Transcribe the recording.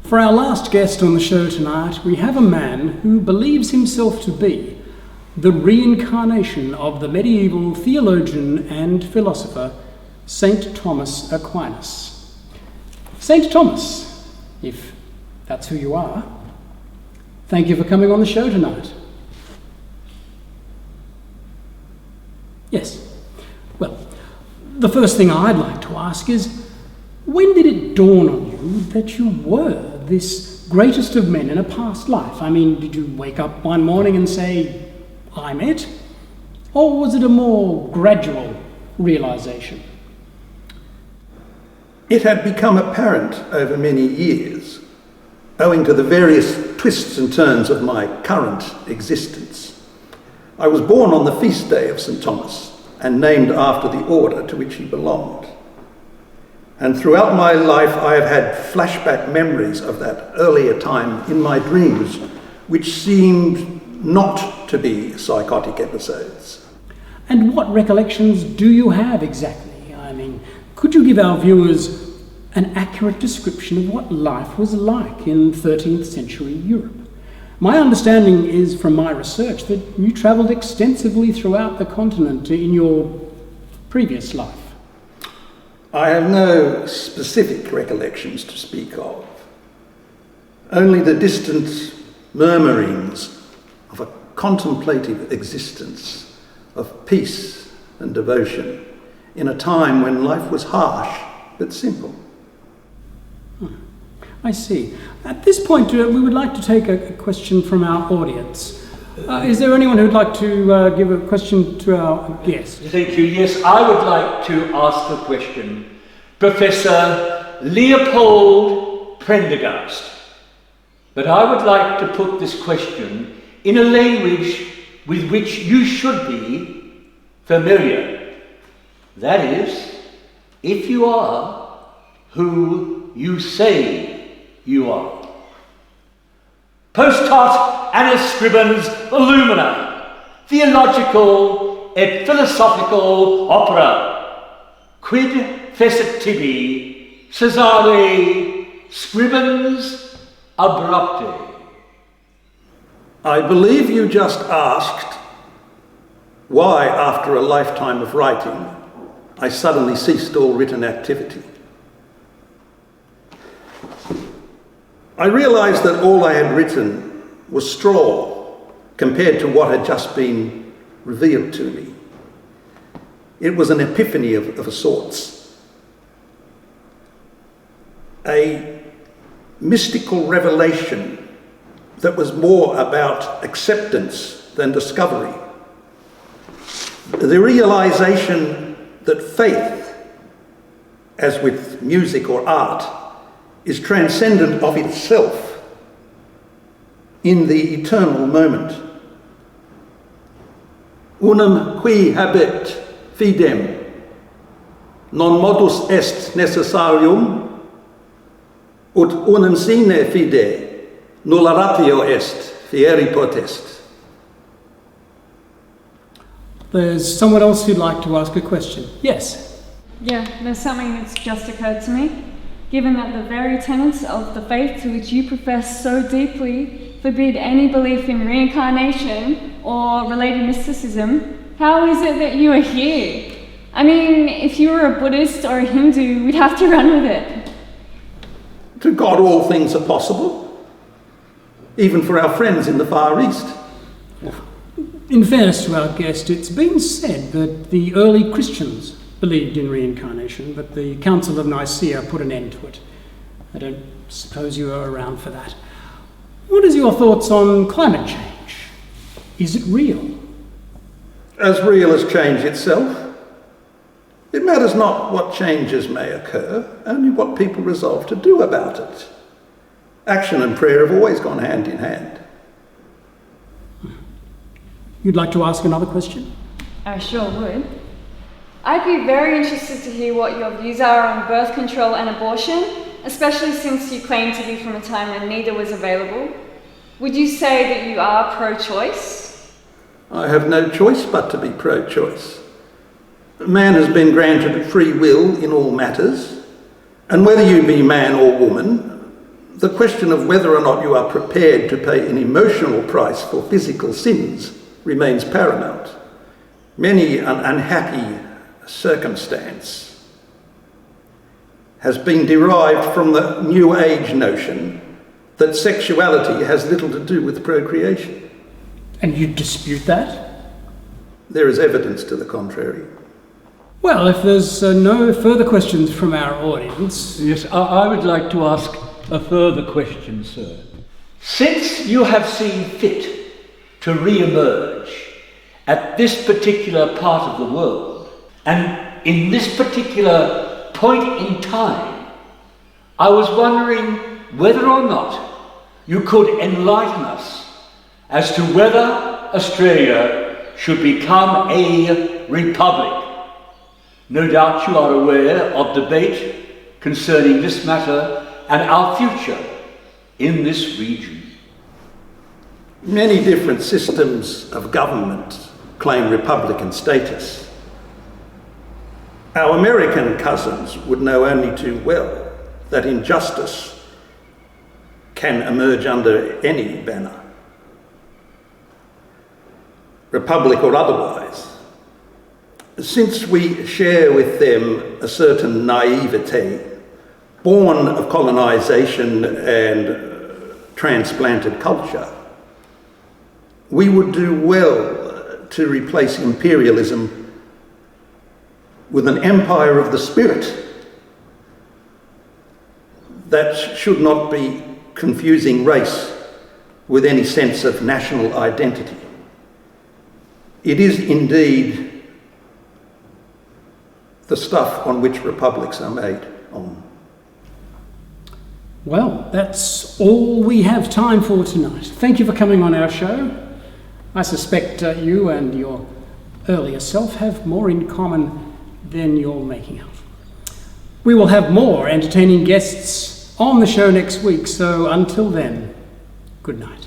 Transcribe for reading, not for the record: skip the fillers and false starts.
For our last guest on the show tonight, we have a man who believes himself to be the reincarnation of the medieval theologian and philosopher, St. Thomas Aquinas. St. Thomas, if that's who you are, thank you for coming on the show tonight. Yes. Well, the first thing I'd like to ask is, when did it dawn on you that you were this greatest of men in a past life? I mean, did you wake up one morning and say, I'm it? Or was it a more gradual realization? It had become apparent over many years, owing to the various twists and turns of my current existence. I was born on the feast day of St. Thomas and named after the order to which he belonged. And throughout my life I have had flashback memories of that earlier time in my dreams, which seemed not to be psychotic episodes. And what recollections do you have exactly? I mean, could you give our viewers an accurate description of what life was like in 13th century Europe? My understanding is from my research that you travelled extensively throughout the continent in your previous life. I have no specific recollections to speak of, only the distant murmurings of a contemplative existence of peace and devotion in a time when life was harsh but simple. I see. At this point, we would like to take a question from our audience. Is there anyone who'd like to give a question to our guest? Thank you. Yes, I would like to ask a question. Professor Leopold Prenderghast. But I would like to put this question in a language with which you should be familiar. That is, if you are who you say you are. Post hoc annis scribens volumina, theological et philosophical opera, quid fecit tibi, Cesare scribens abrupte. I believe you just asked why, after a lifetime of writing, I suddenly ceased all written activity. I realised that all I had written was straw compared to what had just been revealed to me. It was an epiphany of a sorts. A mystical revelation that was more about acceptance than discovery. The realisation that faith, as with music or art, is transcendent of itself in the eternal moment. Unum qui habet fidem, non modus est necessarium, ut unum sine fide, nulla ratio est, fieri potest. There's someone else who'd like to ask a question. Yes? Yeah, there's something that's just occurred to me. Given that the very tenets of the faith to which you profess so deeply forbid any belief in reincarnation or related mysticism, how is it that you are here? I mean, if you were a Buddhist or a Hindu, we'd have to run with it. To God all things are possible, even for our friends in the Far East. In fairness to our guest, it's been said that the early Christians believed in reincarnation, but the Council of Nicaea put an end to it. I don't suppose you were around for that. What is your thoughts on climate change? Is it real? As real as change itself. It matters not what changes may occur, only what people resolve to do about it. Action and prayer have always gone hand in hand. You'd like to ask another question? I sure would. I'd be very interested to hear what your views are on birth control and abortion, especially since you claim to be from a time when neither was available. Would you say that you are pro-choice? I have no choice but to be pro-choice. Man has been granted free will in all matters, and whether you be man or woman, the question of whether or not you are prepared to pay an emotional price for physical sins remains paramount. Many an unhappy circumstance has been derived from the New Age notion that sexuality has little to do with procreation. And you dispute that? There is evidence to the contrary. Well, if there's no further questions from our audience... Yes, I would like to ask a further question, sir. Since you have seen fit to re-emerge at this particular part of the world, and in this particular point in time, I was wondering whether or not you could enlighten us as to whether Australia should become a republic. No doubt you are aware of debate concerning this matter and our future in this region. Many different systems of government claim republican status. Our American cousins would know only too well that injustice can emerge under any banner, republic or otherwise. Since we share with them a certain naivete born of colonisation and transplanted culture, we would do well to replace imperialism with an empire of the spirit that should not be confusing race with any sense of national identity. It is indeed the stuff on which republics are made on. Well, that's all we have time for tonight. Thank you for coming on our show. I suspect you and your earlier self have more in common than you're making out. We will have more entertaining guests on the show next week, so until then, good night.